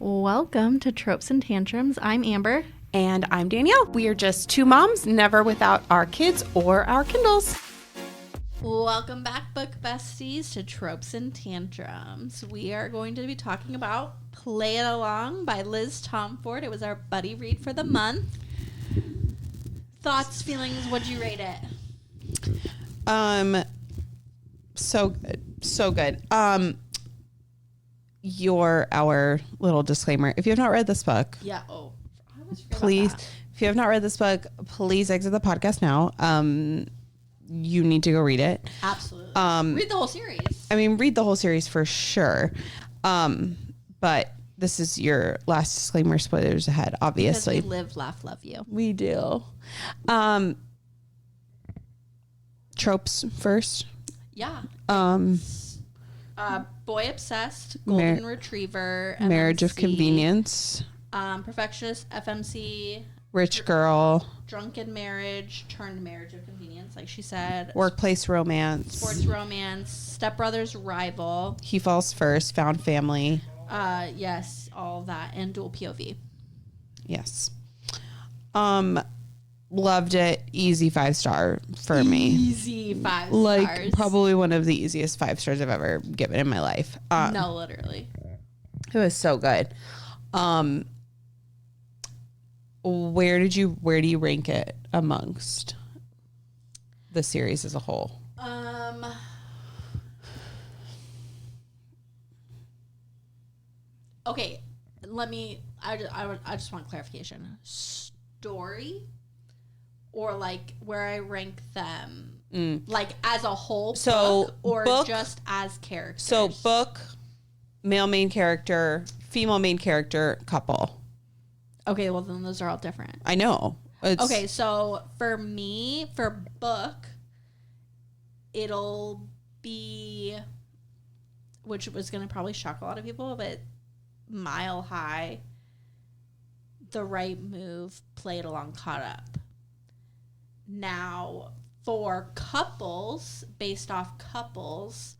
Welcome to Tropes and Tantrums. I'm Amber. And I'm Danielle. We are just two moms, never without our kids or our Kindles. Welcome back, book besties, to Tropes and Tantrums. We are going to be talking about Play It Along by Liz Tomforde. It was our buddy read for the month. Thoughts, feelings, what'd you rate it? So good. So good. Our little disclaimer. If you have not read this book, Yeah. Oh, I almost forgot please, about that. if you have not read this book, please exit the podcast now. You need to go read it. Absolutely. Read the whole series. I mean, read the whole series for sure. But this is your last disclaimer. Spoilers ahead, obviously. Because we live, laugh, love you. We do. Tropes first. Yeah. Um, Boy obsessed, golden retriever, marriage of MMC, convenience, perfectionist, FMC, rich girl, drunken marriage, turned marriage of convenience, like she said, workplace romance, sports romance, stepbrother's rival, he falls first, found family. yes, all that, and dual POV. Yes. Loved it. Easy 5-star for me. Easy 5 stars. Like probably one of the easiest 5 stars I've ever given in my life. No, literally. It was so good. Where do you rank it amongst the series as a whole? Okay, I just want clarification. Story, or like where I rank them, like as a whole book, or just as characters? So book, male main character, female main character, couple. Okay, well then those are all different. I know. Okay, so for me, for book, it'll be, which was going to probably shock a lot of people, but Mile High, The Right Move, Play It Along, Caught Up. Now, for couples, based off couples,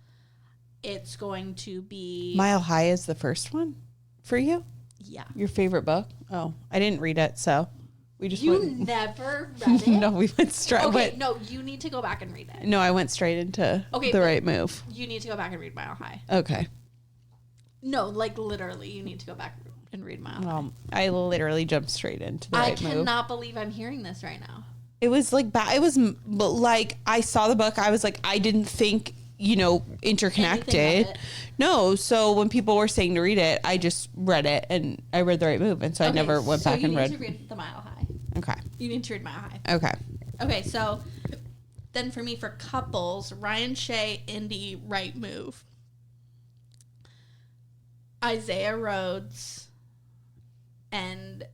it's going to be... Mile High is the first one for you? Yeah. Your favorite book? Oh, I didn't read it, so we just never read it? No, we went straight. Okay, no, you need to go back and read it. No, I went straight into The Right Move. You need to go back and read Mile High. Okay. No, like literally, you need to go back and read Mile High. I literally jumped straight into The Right Move. I cannot believe I'm hearing this right now. It was like it was like I saw the book. I was like, I didn't think, interconnected. No. So when people were saying to read it, I just read it and I read The Right Move. And so I never went back and read. You need to read The Mile High. Okay. You need to read Mile High. Okay. Okay. So then for me, for couples, Ryan Shea, Indy, Right Move. Isaiah Rhodes and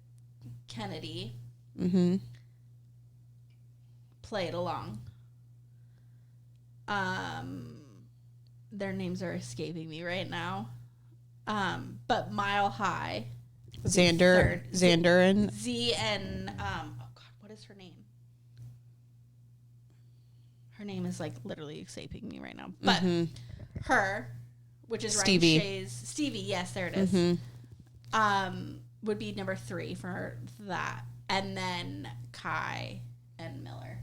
Kennedy. Mm-hmm. Play It Along. Their names are escaping me right now. But Mile High. Xander and Z and oh God, what is her name? Her name is like literally escaping me right now. But her, which is Stevie. Ryan Shea's Stevie, yes, there it is. Would be number 3 for that. And then Kai and Miller.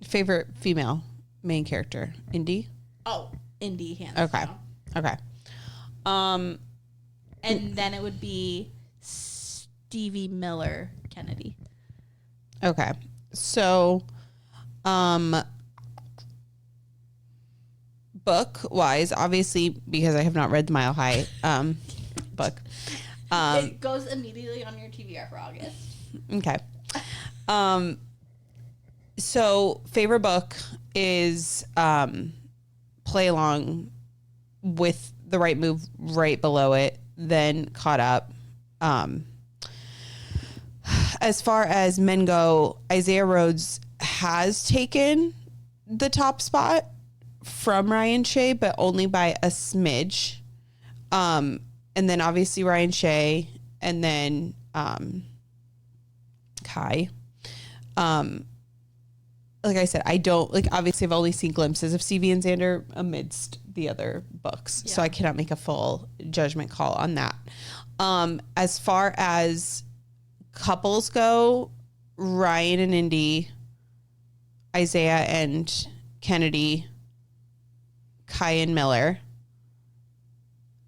Favorite female main character, Indy? Oh, Indy, hands down. Okay. And then it would be Stevie Miller Kennedy. Okay. So, book wise, obviously, because I have not read the Mile High book. It goes immediately on your TBR for August. Okay. So favorite book is Play Along, with The Right Move right below it, then Caught Up. As far as men go, Isaiah Rhodes has taken the top spot from Ryan Shea, but only by a smidge. And then obviously Ryan Shea, and then Kai. like I said, I don't, like, obviously I've only seen glimpses of Stevie and Xander amidst the other books. So I cannot make a full judgment call on that. As far as couples go, Ryan and Indy, Isaiah and Kennedy, Kai and Miller.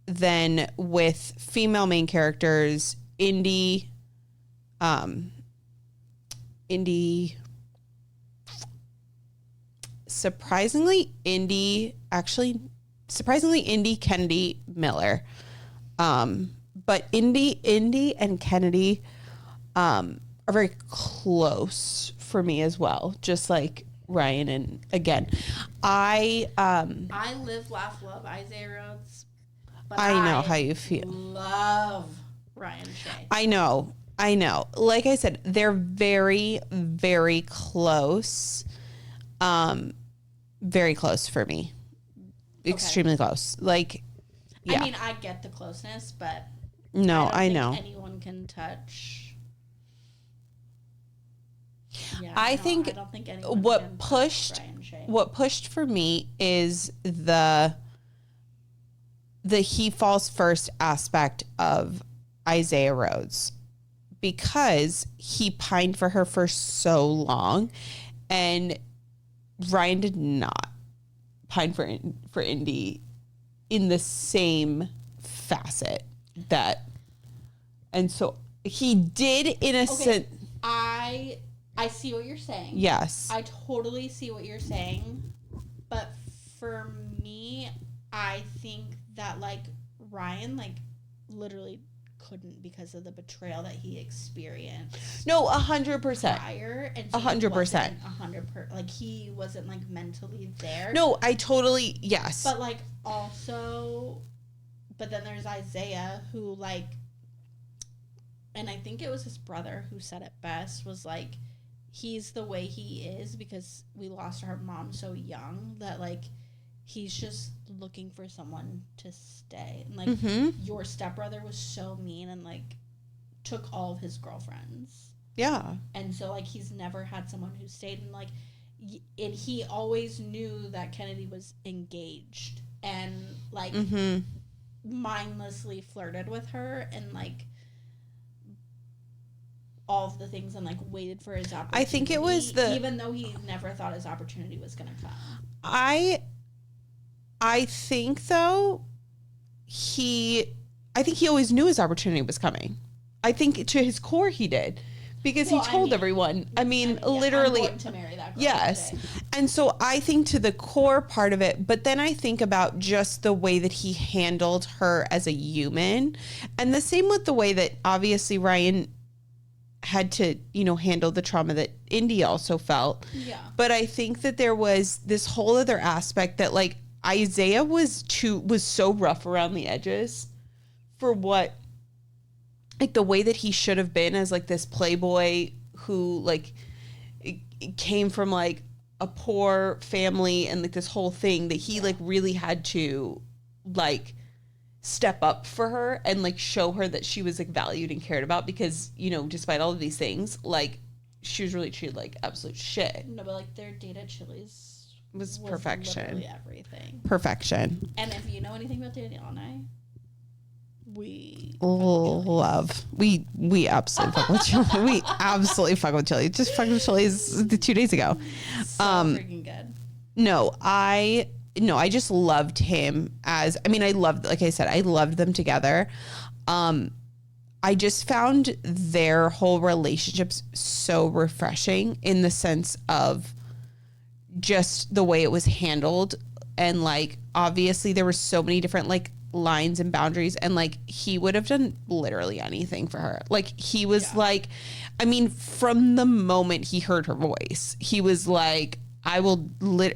Then with female main characters, Indy, surprisingly, Indy, Kennedy, Miller. But Indy and Kennedy are very close for me as well. Just like Ryan, and again, I live, laugh, love Isaiah Rhodes. But I know how you feel. Love Ryan Shea. I know. Like I said, they're very, very close. Very close for me. Extremely close. Like, yeah. I mean, I get the closeness, but no, I don't know. think anyone can touch. Yeah, I think don't think anyone what pushed for me is the he falls first aspect of Isaiah Rhodes, because he pined for her for so long, and Ryan did not pine for Indy in the same facet and so he did in a sense. I see what you're saying. Yes, I totally see what you're saying, but for me, I think that like Ryan like literally couldn't, because of the betrayal that he experienced. No, 100%. Prior, and 100%. Like he wasn't like mentally there. No, I totally, yes. But like also, but then there's Isaiah who like, and I think it was his brother who said it best, was like, he's the way he is because we lost our mom so young that like he's just looking for someone to stay. And like your stepbrother was so mean and like took all of his girlfriends. Yeah. And so like he's never had someone who stayed, and like and he always knew that Kennedy was engaged and like mindlessly flirted with her and like all of the things, and like waited for his opportunity. I think it was even though he never thought his opportunity was going to come. I think though he always knew his opportunity was coming. I think to his core he did, because he told everyone. I mean, literally. I'm going to marry that girl. Yes. Today. And so I think to the core part of it, but then I think about just the way that he handled her as a human, and the same with the way that obviously Ryan had to, handle the trauma that Indy also felt. Yeah. But I think that there was this whole other aspect that like Isaiah was so rough around the edges for what, like the way that he should have been as like this playboy who like it came from like a poor family, and like this whole thing that he like really had to like step up for her and like show her that she was like valued and cared about, because despite all of these things, like she was really treated like absolute shit. No, but like their date at Chili's was perfection. Literally everything. Perfection. And if you know anything about Danielle and I, we love. We absolutely fuck with Chili. We absolutely fuck with Chili. Just fucked with Chili's 2 days ago. So freaking good. I just loved him as, I loved, like I said, I loved them together. I just found their whole relationships so refreshing in the sense of just the way it was handled. And like, obviously there were so many different like lines and boundaries, and like he would have done literally anything for her. Like he was like, from the moment he heard her voice, he was like, I will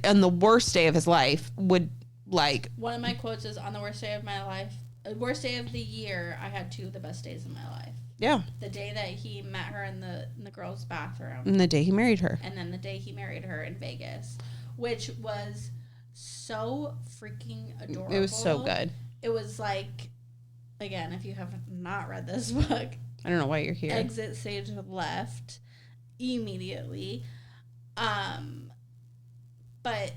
on the worst day of his life would like. One of my quotes is, on the worst day of my life, worst day of the year, I had two of the best days of my life. Yeah. The day that he met her in the girls' bathroom. And the day he married her. And then the day he married her in Vegas, which was so freaking adorable. It was so good. It was like, again, if you have not read this book, I don't know why you're here. Exit stage left immediately. But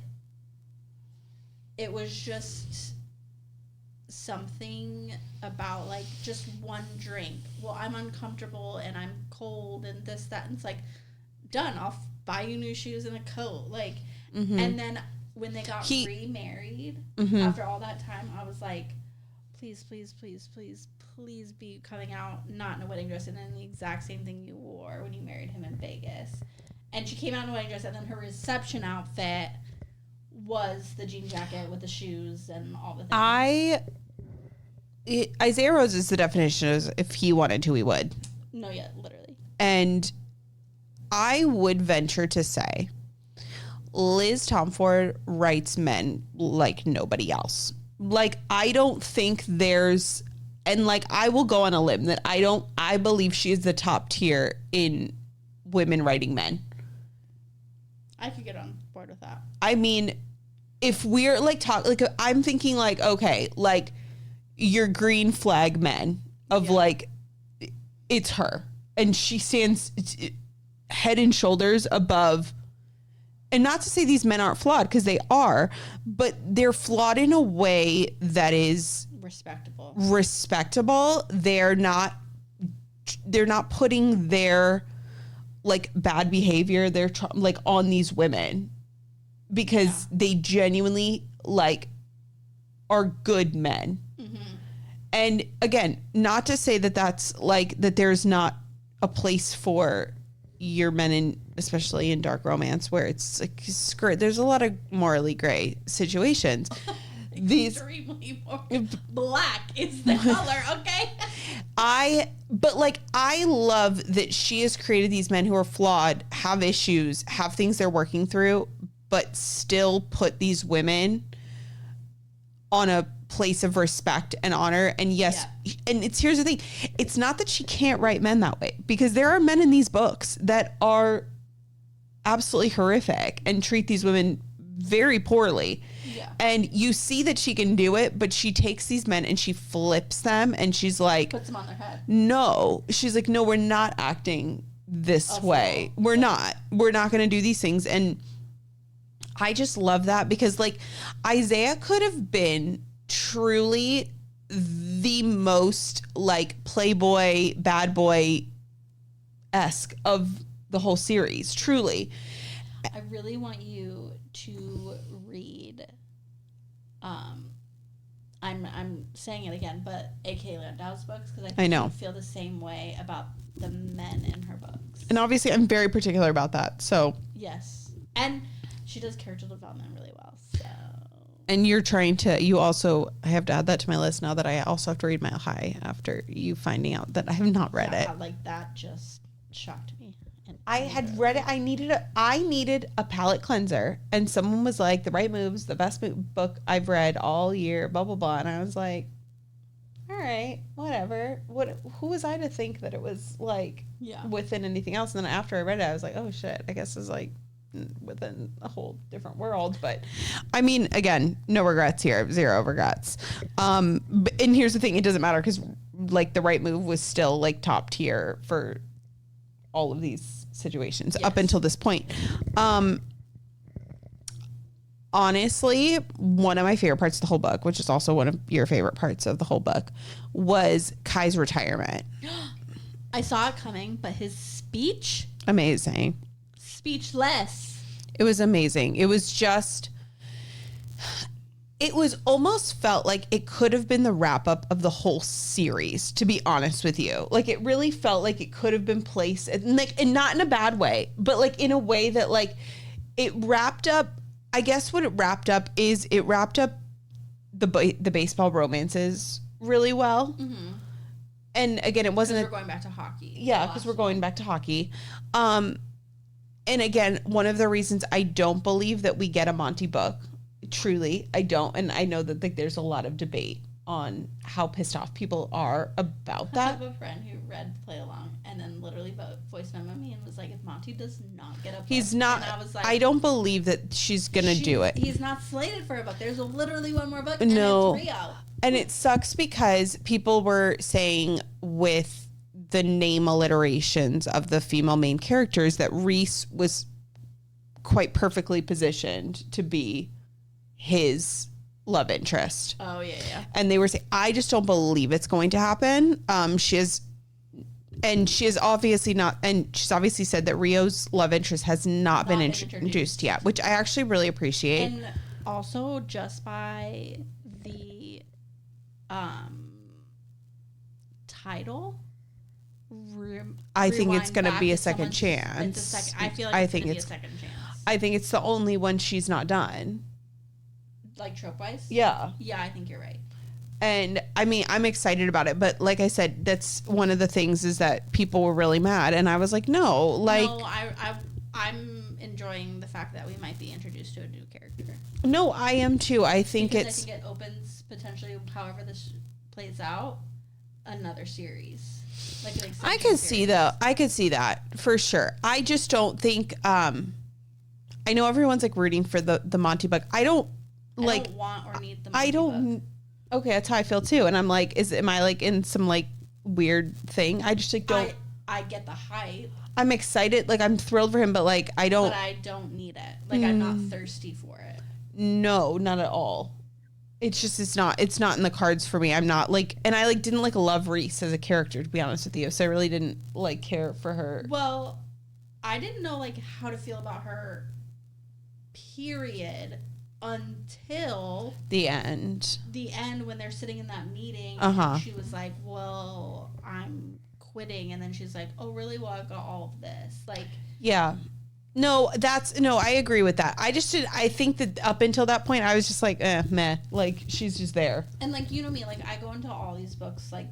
it was just something about like just one drink. Well, I'm uncomfortable and I'm cold and this, that, and it's like, done. I'll buy you new shoes and a coat. Like, and then when they got remarried after all that time, I was like, please, please, please, please, please be coming out not in a wedding dress and in the exact same thing you wore when you married him in Vegas. And she came out in a wedding dress, and then her reception outfit was the jean jacket with the shoes and all the things. Isaiah Rhodes is the definition of if he wanted to, he would. No, yeah, literally. And I would venture to say Liz Tomforde writes men like nobody else. Like, I don't think there's, and like, I will go on a limb that I believe she is the top tier in women writing men. I could get on board with that. I mean, if we're like I'm thinking like, okay, like your green flag men of like, it's her. And she stands head and shoulders above. And not to say these men aren't flawed, because they are, but they're flawed in a way that is respectable. They're not putting their like bad behavior like on these women, because they genuinely like are good men. And again, not to say that that's like that there's not a place for your men in, especially in dark romance, where it's like skirt. There's a lot of morally gray situations. Extremely more black is the color, okay? But like, I love that she has created these men who are flawed, have issues, have things they're working through, but still put these women on a place of respect and honor. And yes, and here's the thing. It's not that she can't write men that way, because there are men in these books that are absolutely horrific and treat these women very poorly. And you see that she can do it, but she takes these men and she flips them, and she's like, puts them on their head. No, she's like, no, we're not acting this way. We're not going to do these things. And I just love that, because like Isaiah could have been truly the most like playboy, bad boy-esque of the whole series. Truly. I really want you to read, I'm saying it again, but A.K. Landau's books, because I know. Feel the same way about the men in her books. And obviously I'm very particular about that, so. Yes. And she does character development really well, so. And you're trying to, I have to add that to my list now that I also have to read Mile High after you finding out that I have not read it. Like, that just shocked me. I had read it. I needed a palate cleanser, and someone was like, "The Right Moves, the best book I've read all year." Blah blah blah, and I was like, "All right, whatever." Who was I to think that it was like within anything else? And then after I read it, I was like, "Oh shit, I guess it's like within a whole different world." But I mean, again, no regrets here, zero regrets. And here's the thing: it doesn't matter, because like The Right Move was still like top tier for all of these situations up until this point. Honestly, one of my favorite parts of the whole book, which is also one of your favorite parts of the whole book, was Kai's retirement. I saw it coming, but his speech, amazing. Speechless. It was amazing. It was just, it was almost felt like it could have been the wrap up of the whole series, to be honest with you. Like, it really felt like it could have been placed, and like, and not in a bad way, but like in a way that like it wrapped up. I guess what it wrapped up is it wrapped up the baseball romances really well. Mm-hmm. And again, it wasn't. We're going back to hockey. Yeah, because we're going back to hockey. And again, one of the reasons I don't believe that we get a Monty book. Truly, I don't. And I know that like there's a lot of debate on how pissed off people are about that. I have a friend who read Play Along and then literally voice memo me and was like, if Monty does not get a book, he's not. And I was like, I don't believe that she's gonna do it. He's not slated for a book. There's literally one more book. No, and it's Rio. And it sucks because people were saying with the name alliterations of the female main characters that Reese was quite perfectly positioned to be his love interest. Oh, yeah. And they were saying, I just don't believe it's going to happen. She has obviously not, and she's obviously said that Rio's love interest has not been introduced yet, which I actually really appreciate. And also just by the title, I think it's going to be a second chance. I feel like it's going to be a second chance. I think it's the only one she's not done. Like trope-wise? Yeah. Yeah, I think you're right. And I mean, I'm excited about it, but like I said, that's one of the things is that people were really mad, and I was like, no, like, no, I'm enjoying the fact that we might be introduced to a new character. No, I am too. I think I think it opens potentially, however this plays out, another series. Like an I could see though. I could see that for sure. I just don't think. I know everyone's like rooting for the Monty book. I don't want or need the Monty book. Okay, that's how I feel too. And I'm like, am I like in some like weird thing? I just like don't. I get the hype. I'm excited. Like I'm thrilled for him, but like I don't. But I don't need it. Like I'm not thirsty for it. No, not at all. It's just it's not in the cards for me. I'm not like, and I like didn't like love Reese as a character, to be honest with you. So I really didn't like care for her. Well, I didn't know like how to feel about her. Period. Until the end when they're sitting in that meeting, and she was like, well, I'm quitting, and then she's like, oh really, well I've got all of this, like, yeah, I agree with that. I think that up until that point I was just like meh, like she's just there, and like, you know me, like I go into all these books like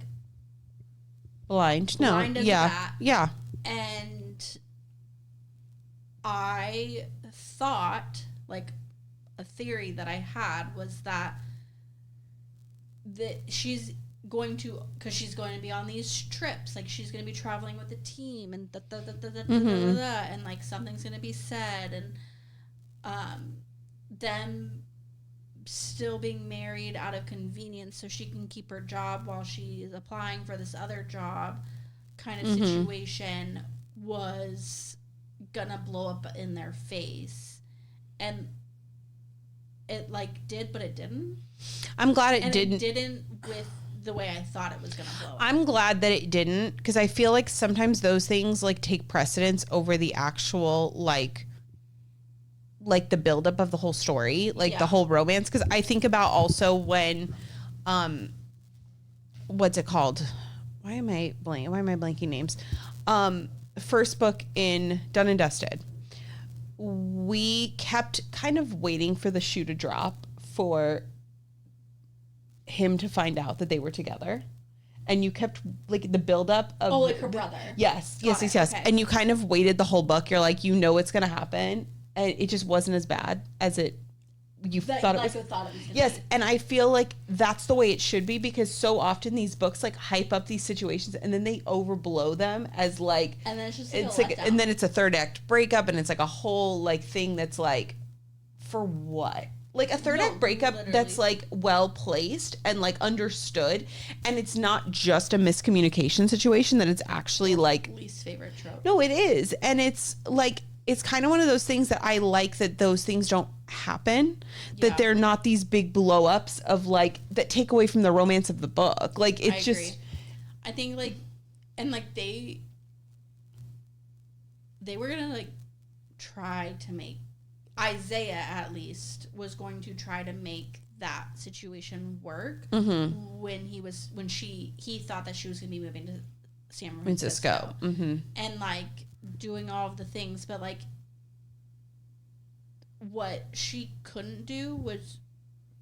blind as yeah that, yeah, and I thought, like, a theory that I had was that she's going to, because she's going to be on these trips, like she's going to be traveling with the team, and and like something's going to be said, and them still being married out of convenience so she can keep her job while she is applying for this other job kind of situation was gonna blow up in their face. And it like did, but it didn't. I'm glad it didn't. It didn't with the way I thought it was gonna blow up. I'm glad that it didn't, because I feel like sometimes those things like take precedence over the actual like the buildup of the whole story, like the whole romance. Because I think about also when, what's it called? Why am I blanking names? First book in Done and Dusted. We kept kind of waiting for the shoe to drop for him to find out that they were together. And you kept like the buildup of like her brother. Yes. Okay. And you kind of waited the whole book. You're like, you know it's gonna happen, and it just wasn't as bad as thought it was. Yes, and I feel like that's the way it should be, because so often these books like hype up these situations and then they overblow them as like, and then it's just and then it's a third act breakup, and it's like a whole like thing that's like, for what? Like a third act breakup that's like well placed and like understood, and it's not just a miscommunication situation, that it's actually like least favorite trope. No, it is, and it's like, it's kind of one of those things that I like, that those things don't happen, that they're not these big blow ups of like that take away from the romance of the book. Like it's just, I think like, and like they were gonna like try to make, Isaiah at least was going to try to make that situation work when he thought that she was gonna be moving to San Francisco. And like doing all of the things, but like what she couldn't do was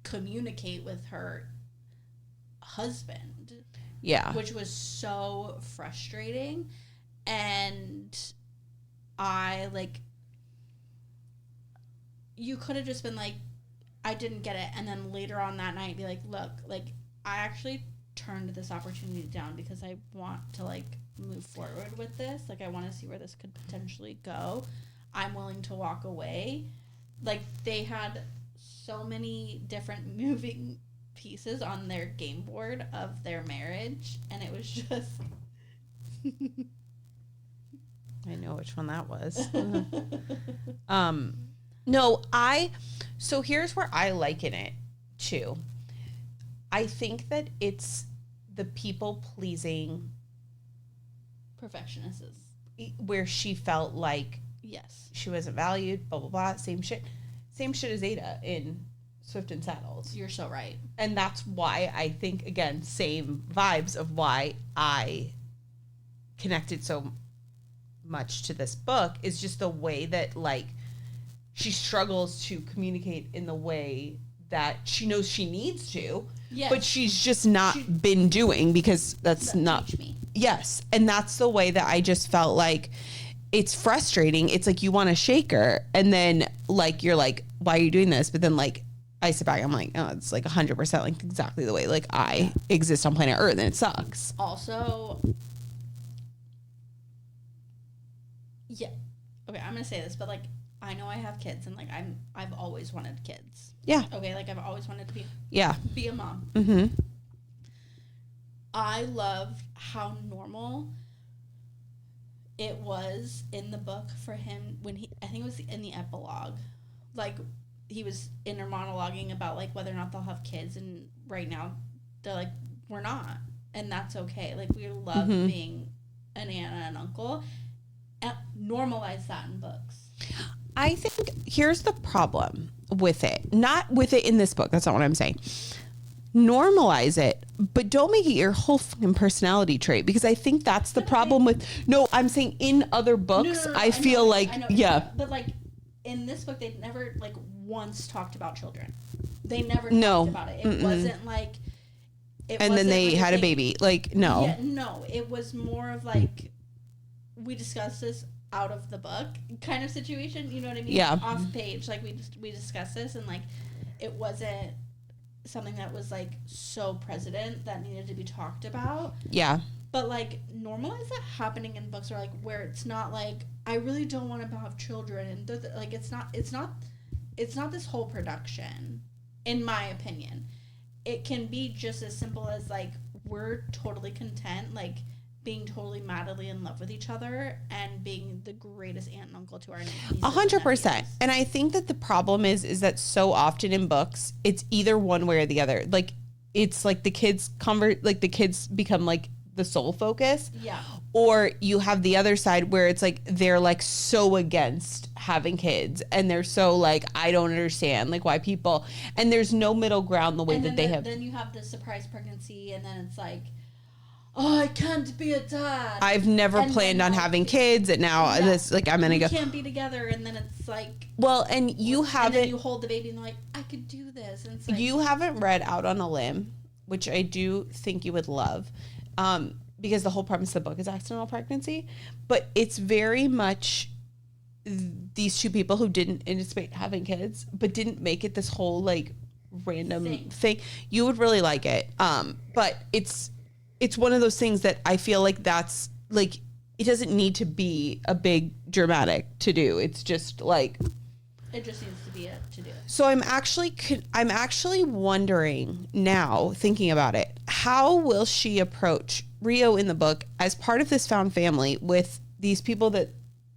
communicate with her husband, which was so frustrating. And I like, you could have just been like, I didn't get it, and then later on that night be like, look, like I actually turned this opportunity down because I want to like move forward with this, like I want to see where this could potentially go. I'm willing to walk away. Like they had so many different moving pieces on their game board of their marriage, and it was just I know which one that was. No, so here's where I liken it to. I think that it's the people pleasing Perfectionists. where she felt like Yes. she wasn't valued, blah, blah, blah. Same shit as Ada in Swift and Saddles. You're so right. And that's why I think, again, same vibes of why I connected so much to this book is just the way that, like, she struggles to communicate in the way that she knows she needs to, yes. but she's just not been doing because that's not. Teach me. Yes. And that's the way that I just felt like it's frustrating. It's like you want to shake her and then, like, you're like, why are you doing this? But then, like, I sit back, I'm like, oh, it's like 100% like exactly the way like I exist on planet Earth, and it sucks. Also, yeah. Okay, I'm gonna say this, but like I know I have kids, and like I've always wanted kids. Yeah. Okay, like I've always wanted to be a mom. Mm-hmm. I loved how normal it was in the book for him when I think it was in the epilogue, like he was inner monologuing about like whether or not they'll have kids, and right now they're like, we're not, and that's okay. Like we love being an aunt and an uncle, and normalize that in books. I think here's the problem with it. Not with it in this book. That's not what I'm saying. Normalize it, but don't make it your whole fucking personality trait, because I think that's the problem with. No, I'm saying in other books, no, I feel like but like in this book, they never like once talked about children. They never talked about it. It wasn't like. And then they had a baby. Like no. Yeah, no, it was more of like we discussed this out of the book kind of situation. You know what I mean? Yeah. Off page, like we discussed this, and like it wasn't something that was like so present that needed to be talked about. Yeah. But like normalize that happening in books, or like where it's not like I really don't want to have children, and like it's not this whole production, in my opinion. It can be just as simple as like we're totally content, like being totally madly in love with each other and being the greatest aunt and uncle to our nieces. 100%. And I think that the problem is that so often in books, it's either one way or the other. Like it's like the kids become like the sole focus. Yeah. Or you have the other side where it's like they're like so against having kids, and they're so like, I don't understand like why people, and there's no middle ground the way that they have. Then you have the surprise pregnancy, and then it's like, oh, I can't be a dad. I've never planned on having kids, and now this like I'm gonna go. We can't be together, and then it's like. Well, and you haven't. And then you hold the baby, and you're like, I could do this, and it's like, you haven't read Out on a Limb, which I do think you would love, because the whole premise of the book is accidental pregnancy, but it's very much these two people who didn't anticipate having kids, but didn't make it this whole like random thing. You would really like it, but it's one of those things that I feel like that's like it doesn't need to be a big dramatic to do. It's just like it just needs to be a to do. So I'm actually wondering now, thinking about it, how will she approach Rio in the book as part of this found family with these people that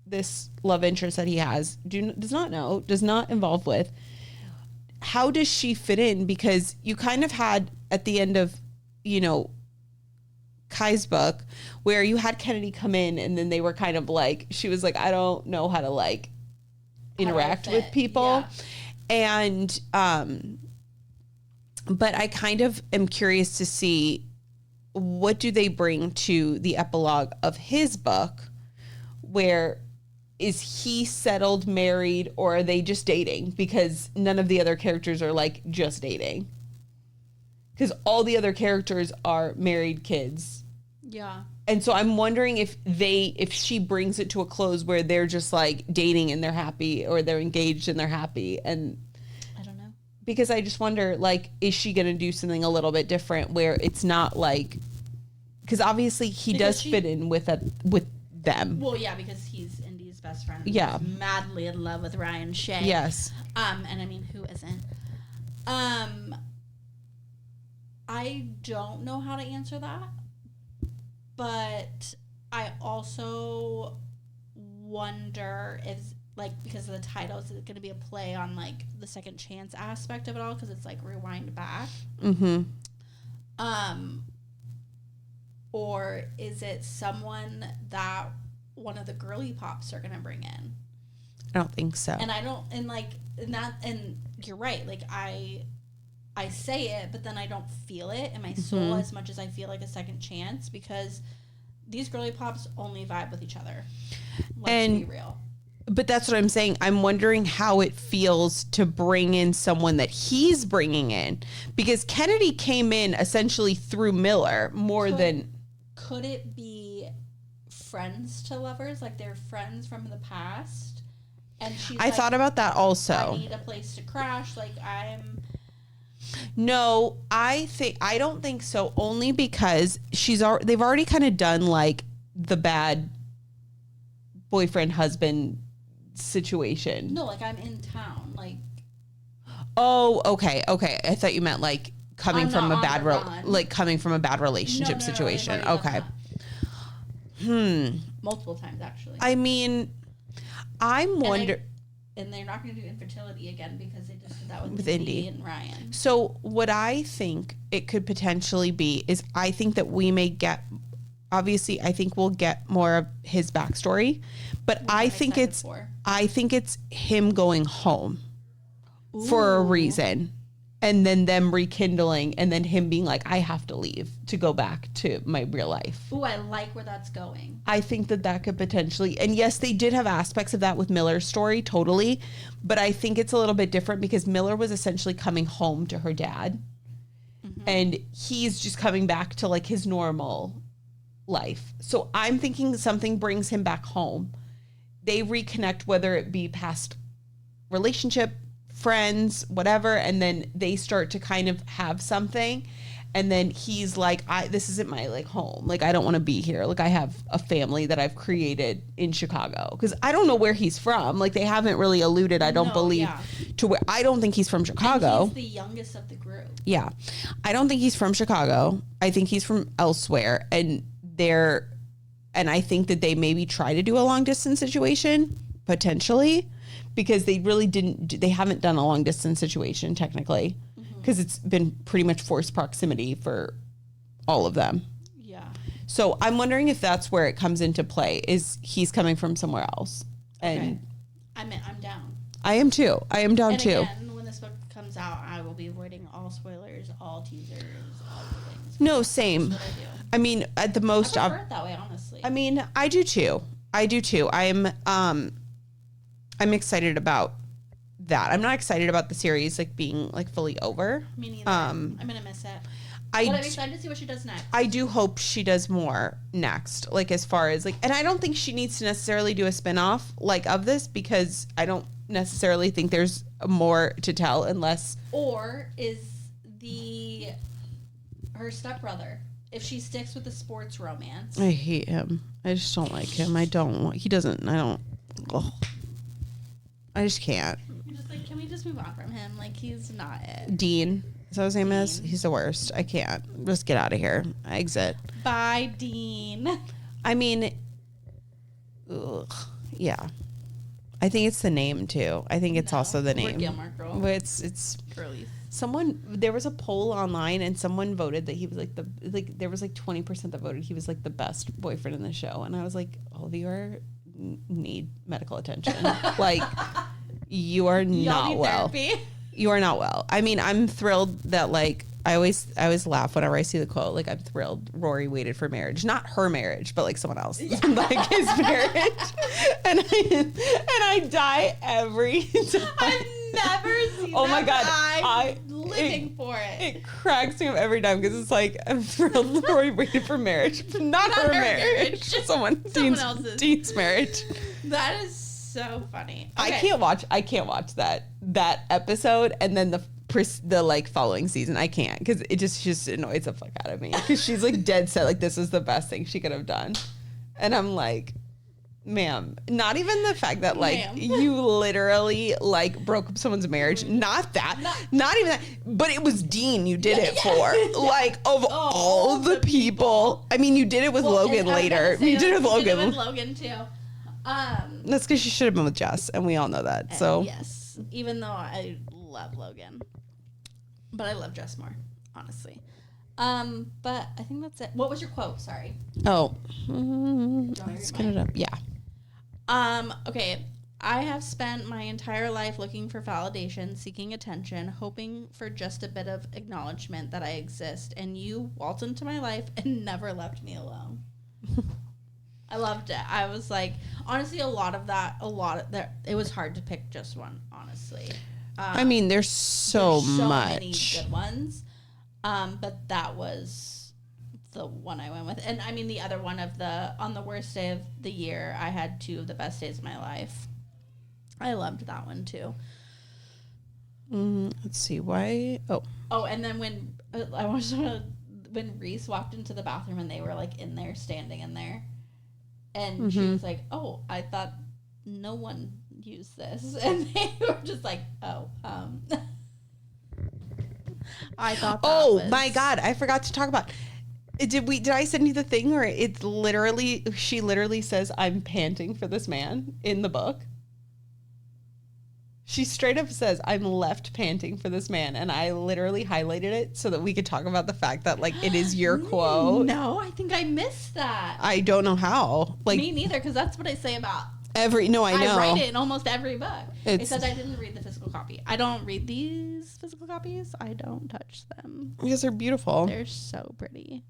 this love interest that he has does not involve with? How does she fit in? Because you kind of had at the end of, Kai's book where you had Kennedy come in, and then they were kind of like, she was like, I don't know how to like interact with people. Yeah. And, but I kind of am curious to see what do they bring to the epilogue of his book, where is he settled, married, or are they just dating? Because none of the other characters are like just dating. Because all the other characters are married kids. Yeah. And so I'm wondering if she brings it to a close where they're just like dating and they're happy, or they're engaged and they're happy. And I don't know. Because I just wonder, like, is she going to do something a little bit different where it's not like, because obviously he does fit in with them. Well, yeah, because he's Indy's best friend. Yeah. He's madly in love with Ryan Shea. Yes. And I mean, who isn't? I don't know how to answer that, but I also wonder if, like, because of the title, is it going to be a play on, like, the second chance aspect of it all? Because it's, like, rewind back. Mm-hmm. Or is it someone that one of the girly pops are going to bring in? I don't think so. And I don't, and, like, and you're right. Like, I say it, but then I don't feel it in my soul as much as I feel like a second chance, because these girly pops only vibe with each other. Let's be real. But that's what I'm saying. I'm wondering how it feels to bring in someone that he's bringing in, because Kennedy came in essentially through Miller more than. Could it be friends to lovers? Like, they're friends from the past? And she's I thought about that also. I need a place to crash. Like, No, I don't think so. Only because they've already kind of done like the bad boyfriend husband situation. No, like, I'm in town. Like, oh, okay. I thought you meant like coming from a bad relationship situation. Okay. Multiple times, actually. I mean, I'm wondering. And they're not going to do infertility again because they just did that with Indy and Ryan. So what I think it could potentially be is, I think that we may get, obviously I think we'll get more of his backstory, but I think it's him going home for a reason, and then them rekindling, and then him being like, I have to leave to go back to my real life. Ooh, I like where that's going. I think that could potentially, and yes, they did have aspects of that with Miller's story, totally, but I think it's a little bit different because Miller was essentially coming home to her dad, and he's just coming back to like his normal life. So I'm thinking something brings him back home. They reconnect, whether it be past relationship, friends, whatever, and then they start to kind of have something, and then he's like, this isn't my like home, like I don't want to be here, like I have a family that I've created in Chicago, because I don't know where he's from, like they haven't really alluded, I don't believe to where. I don't think he's from Chicago. And he's the youngest of the group. Yeah, I don't think he's from Chicago. I think he's from elsewhere, and I think that they maybe try to do a long distance situation potentially, because they really they haven't done a long distance situation technically, because it's been pretty much forced proximity for all of them. Yeah. So I'm wondering if that's where it comes into play, is he's coming from somewhere else. And I'm down. I am too. I am down too. Again, when this book comes out, I will be avoiding all spoilers, all teasers, all the things. No, same. That's what I do. I mean, at the most, I prefer it that way, honestly. I mean, I do too. I'm excited about that. I'm not excited about the series like being like fully over. Me neither. I'm gonna miss it. But I'm excited to see what she does next. I do hope she does more next. Like as far as like, and I don't think she needs to necessarily do a spinoff like of this, because I don't necessarily think there's more to tell unless. Or is her stepbrother, if she sticks with the sports romance. I hate him. I just don't like him. I just can't. I'm just like, can we just move on from him? Like, he's not it. Dean. Is that what his name is? He's the worst. I can't. Just get out of here. I exit. Bye, Dean. I mean, ugh, yeah. I think it's the name too. I think it's also the name. Gilmore Girl. But it's Girlies. There was a poll online and someone voted that he was there was like 20% that voted he was like the best boyfriend in the show, and I was like, all of you need medical attention. Like, you are not well. Therapy. You are not well. I mean, I'm thrilled that like I always laugh whenever I see the quote, like, I'm thrilled Rory waited for marriage, not her marriage, but like someone else, like his marriage, and I die every time. I've never seen. Oh my god, I'm living for it. It cracks me up every time because it's like, I'm thrilled Rory waited for marriage, not her marriage, someone else's. Dean's marriage. That is so funny. Okay. I can't watch that episode and then the like following season. I can't, because it just annoys the fuck out of me, because she's like dead set like this is the best thing she could have done, and I'm like, ma'am, not even the fact that like you literally like broke up someone's marriage, not even that, but it was Dean you did it for. Like, of all the people, I mean, you did it with Logan later. You did it with Logan too. That's because she should have been with Jess, and we all know that. So yes, even though I love Logan, but I love Jess more, honestly. But I think that's it. What was your quote? Sorry. Oh, let's get it up. Yeah. Okay. I have spent my entire life looking for validation, seeking attention, hoping for just a bit of acknowledgement that I exist, and you waltzed into my life and never left me alone. I loved it. I was like, honestly, it was hard to pick just one, honestly. I mean, there's so many much good ones, but that was the one I went with. And I mean, the other one on the worst day of the year, I had 2 of the best days of my life. I loved that one too. Let's see why. Oh, and then when Reese walked into the bathroom and they were like in there, standing in there, and she was like, "Oh, I thought no one used this," and they were just like, "Oh, I thought." My God, I forgot to talk about. Did I send you the thing where she literally says, "I'm panting for this man" in the book? She straight up says, "I'm left panting for this man," and I literally highlighted it so that we could talk about the fact that like it is your quote. No, I think I missed that. I don't know how. Like me neither, because that's what I say about I know. I write it in almost every book. It says I didn't read the physical copy. I don't read these physical copies. I don't touch them because they're beautiful. They're so pretty.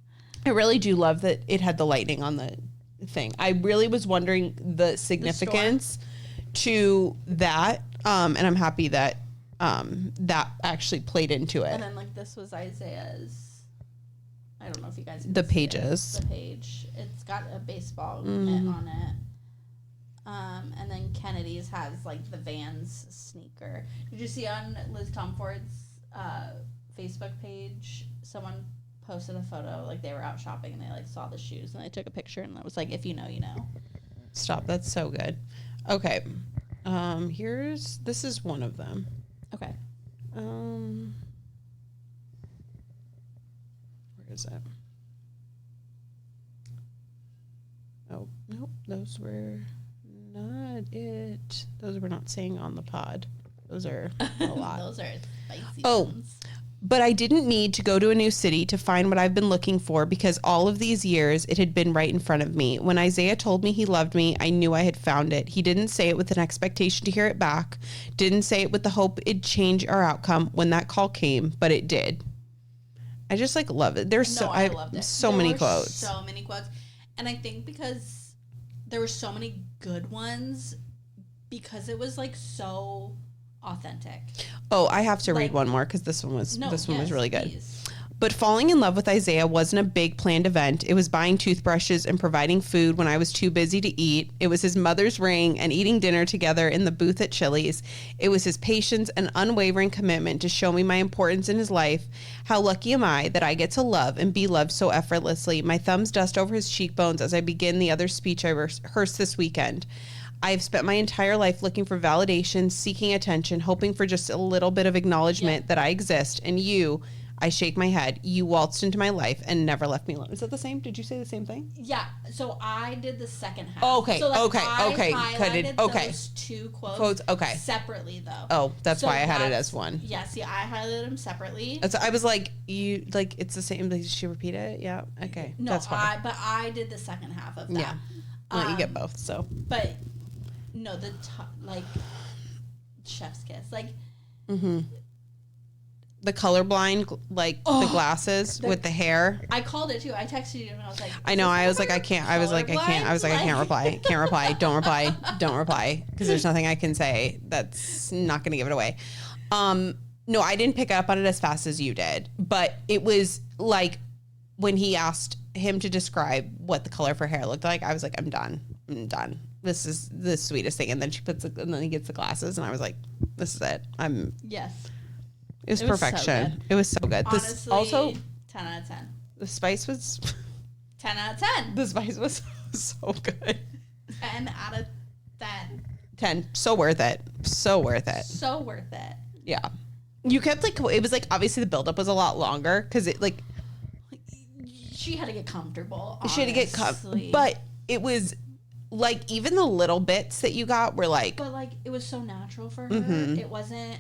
I really do love that it had the lightning on the thing. I really was wondering the significance to that. And I'm happy that that actually played into it. And then like this was Isaiah's. I don't know if you guys can the see pages. The page. It's got a baseball mitt on it. And then Kennedy's has like the Vans sneaker. Did you see on Liz Tomforde's Facebook page someone posted a photo, like they were out shopping and they like saw the shoes and they took a picture and it was like, if you know, you know. Stop. That's so good. Okay. This is one of them. Okay. Where is it? Oh, nope. Those were not it. Those were not saying on the pod. Those are a lot. Those are spicy ones. But I didn't need to go to a new city to find what I've been looking for because all of these years it had been right in front of me. When Isaiah told me he loved me, I knew I had found it. He didn't say it with an expectation to hear it back, didn't say it with the hope it'd change our outcome when that call came, but it did. I just like love it. I loved it. So many quotes. So many quotes. And I think because there were so many good ones because it was like so authentic. Oh, I have to read one more because this one was really good. Please. But falling in love with Isaiah wasn't a big planned event. It was buying toothbrushes and providing food when I was too busy to eat. It was his mother's ring and eating dinner together in the booth at Chili's. It was his patience and unwavering commitment to show me my importance in his life. How lucky am I that I get to love and be loved so effortlessly. My thumbs dust over his cheekbones as I begin the other speech I rehearsed this weekend. I have spent my entire life looking for validation, seeking attention, hoping for just a little bit of acknowledgement that I exist. And you, I shake my head, you waltzed into my life and never left me alone. Is that the same? Did you say the same thing? Yeah. So I did the second half. Okay. So like Okay. Highlighted those two quotes. Okay. Separately though. Oh, that's why I had it as one. Yeah. See, I highlighted them separately. So I was like, it's the same. Did she repeat it? Yeah. Okay. No, that's fine. But I did the second half of that. Yeah. Well, you get both. So. But no, like chef's kiss, like. Mm-hmm. The colorblind, like the glasses with the hair. I called it too. I texted you and I was like, I know. I was like, I can't. I was like, I can't. I was like, I can't reply. Can't reply. Don't reply. Don't reply. Because there's nothing I can say that's not going to give it away. No, I didn't pick up on it as fast as you did. But it was like when he asked him to describe what the color of her hair looked like, I was like, I'm done. I'm done. This is the sweetest thing. And then and then he gets the glasses, and I was like, this is it. Yes. It was perfection. So it was so good. Honestly, this also 10 out of 10. The spice was 10 out of 10. The spice was so good. 10 out of 10. 10. So worth it. So worth it. So worth it. Yeah. You kept like it was like obviously the buildup was a lot longer because it like she had to get comfortable. Honestly. She had to get but it was like, even the little bits that you got were like, but like it was so natural for her. Mm-hmm. It wasn't,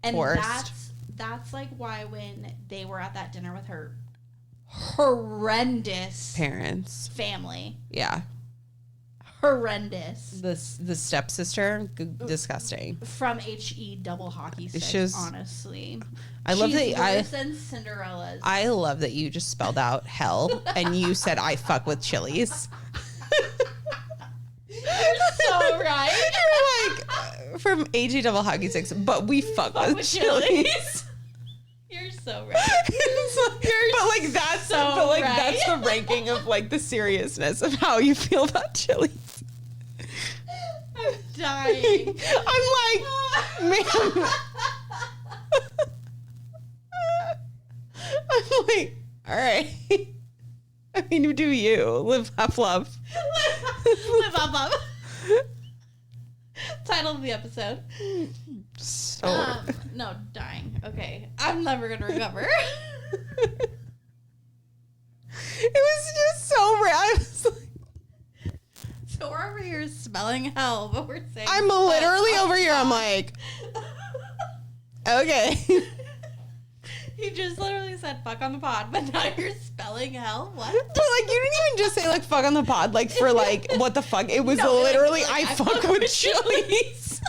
and forced. that's like why when they were at that dinner with her horrendous Parents. family, Yeah. horrendous. The stepsister, disgusting. From HE double hockey sticks, She's- honestly. I love She's that worse than Cinderella's. I love that you just spelled out hell and you said I fuck with Chili's. You're so right. You're like from AG double hockey sticks, but we fuck with Chili's. You're so right. That's right. the ranking of like the seriousness of how you feel about Chili's. I'm dying. I'm like, man. I'm like, all right. I mean, you do you. Live, laugh, love. Live up, up. Title of the episode. So No, dying. Okay. I'm never going to recover. it was just so rare. I was like, So we're over here smelling hell, but we're saying... I'm literally over here. I'm like, okay. You just literally said fuck on the pod, but now you're spelling hell? What? But like, you didn't even just say like fuck on the pod, like for like what the fuck. It was No, literally like, I fuck with Chili's.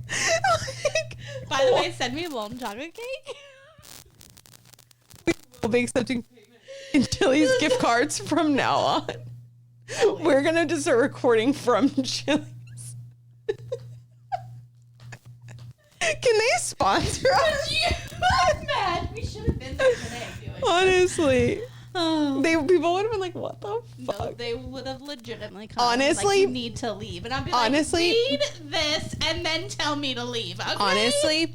Like, By the way, send me a molten chocolate cake. we'll be accepting Chili's gift cards from now on. We're gonna just start recording from Chili's. Can they sponsor us? I'm mad. We should have been there today doing it. Honestly, Oh. people would have been like, "What the fuck?" No, they would have legitimately come. Honestly- like, you need to leave, and I'd be like, honestly- read this and then tell me to leave. Okay? Honestly,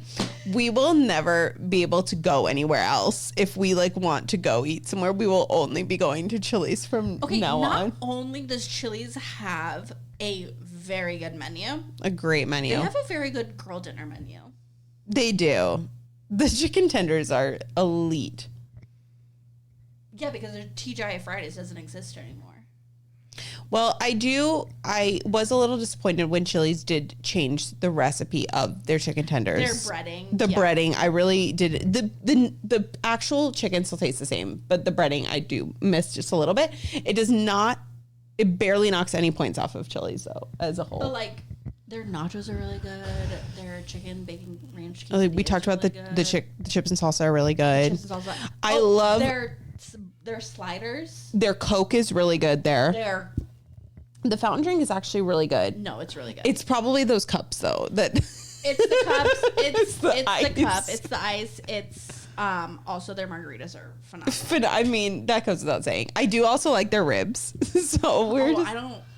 we will never be able to go anywhere else. If we like want to go eat somewhere, we will only be going to Chili's from okay. now Not on. only does Chili's have a very good menu, A great menu. they have a very good girl dinner menu. They do. The chicken tenders are elite. Yeah, because their TGI Fridays doesn't exist anymore. Well, I was a little disappointed when Chili's did change the recipe of their chicken tenders. Their breading. The yeah. breading, I really did. The actual chicken still tastes the same, but the breading I do miss just a little bit. It does not. It barely knocks any points off of Chili's though, as a whole. But like, their nachos are really good. Their chicken bacon ranch. We talked about really the chips and salsa are really good. Chips and salsa. I love their sliders. their Coke is really good there. They're The fountain drink is actually really good. no, it's really good. It's probably those cups though that. It's the cups. It's the the ice. cup. It's the ice. It's also their margaritas are phenomenal. I mean, that goes without saying. I do also like their ribs. So we're just,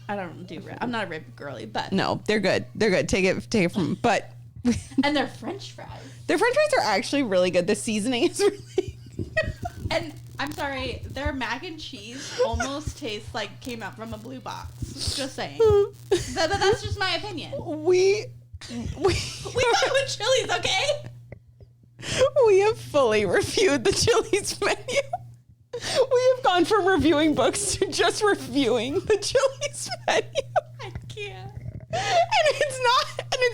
I don't do rib. I'm not a rib girly, but no, they're good. They're good. Take it from, but and their French fries. their French fries are actually really good. The seasoning is really And I'm sorry, their mac and cheese almost tastes like came out from a blue box. Just saying. That's just my opinion. we We fuck with Chili's, okay? we have fully reviewed the Chili's menu. We have gone from reviewing books to just reviewing the Chili's menu. I can't. And it's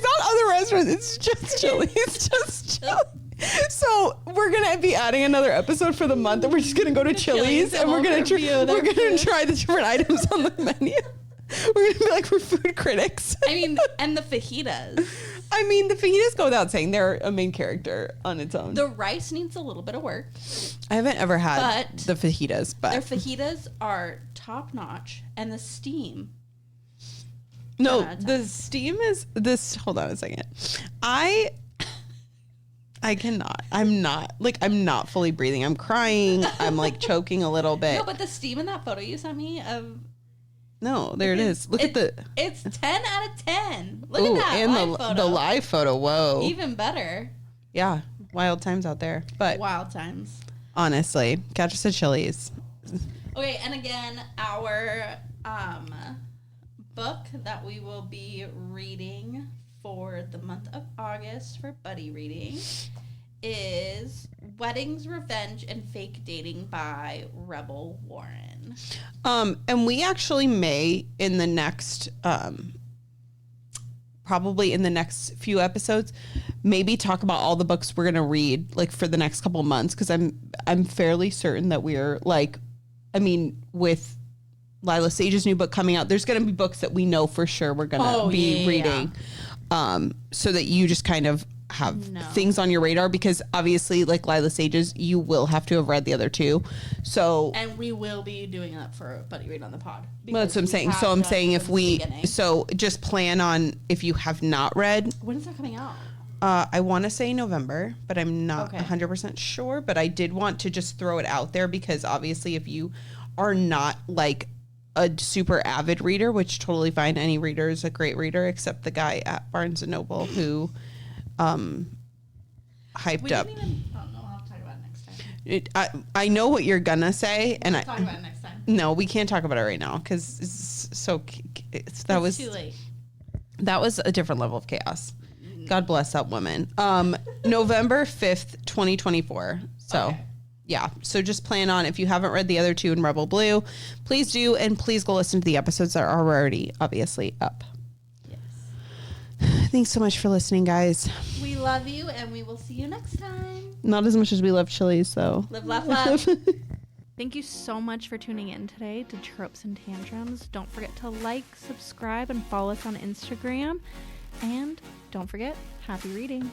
not other restaurants. It's just Chili's. It's just Chili's. So we're gonna be adding another episode for the month, and we're just gonna go to Chili's, and we're gonna review their try the different items on the menu. We're gonna be like, we're food critics. I mean, and the fajitas. I mean, the fajitas go without saying, they're a main character on its own. The rice needs a little bit of work. I haven't ever had But the fajitas, Their but fajitas are top notch, and the steam. no, out of the steam is this. Hold on a second. I cannot. I'm not fully breathing. I'm crying. I'm like choking a little bit. No, but the steam in that photo you sent me of No, there it is. Look at the. It's 10 out of 10. Look Ooh, at that and live photo. the live photo. Whoa. Even better. Yeah, wild times out there. But Wild times. honestly, catch us at Chili's. Okay, and again, our book that we will be reading for the month of August for buddy reading is Weddings, Revenge, and Fake Dating by Rebel Warren. And we actually may in the next, probably in the next few episodes, maybe talk about all the books we're gonna read like for the next couple of months, because I'm fairly certain that we're like, I mean, with Lila Sage's new book coming out, there's gonna be books that we know for sure we're gonna be reading, so that you just kind of have things on your radar, because obviously like Lila Sage's, you will have to have read the other two. So and we will be doing that for a buddy read on the pod. Well, that's what I'm saying. So I'm saying if we, so just plan on, if you have not read. When is that coming out? I want to say November, but I'm not 100% sure. But I did want to just throw it out there, because obviously if you are not like a super avid reader, which totally fine. Any reader is a great reader, except the guy at Barnes & Noble who hyped up. I'll have to talk about it next time. I know what you're gonna say, and Talk about it next time. No, we can't talk about it right now, because Too late. That was a different level of chaos. God bless that woman. November 5th, 2024. So yeah. So just plan on, if you haven't read the other two in Rebel Blue, please do, and please go listen to the episodes that are already obviously up. Thanks so much for listening, guys. We love you, and we will see you next time. Not as much as we love Chili's, though. Live, laugh, love. Thank you so much for tuning in today to Tropes and Tantrums. Don't forget to like, subscribe, and follow us on Instagram. And don't forget, happy reading.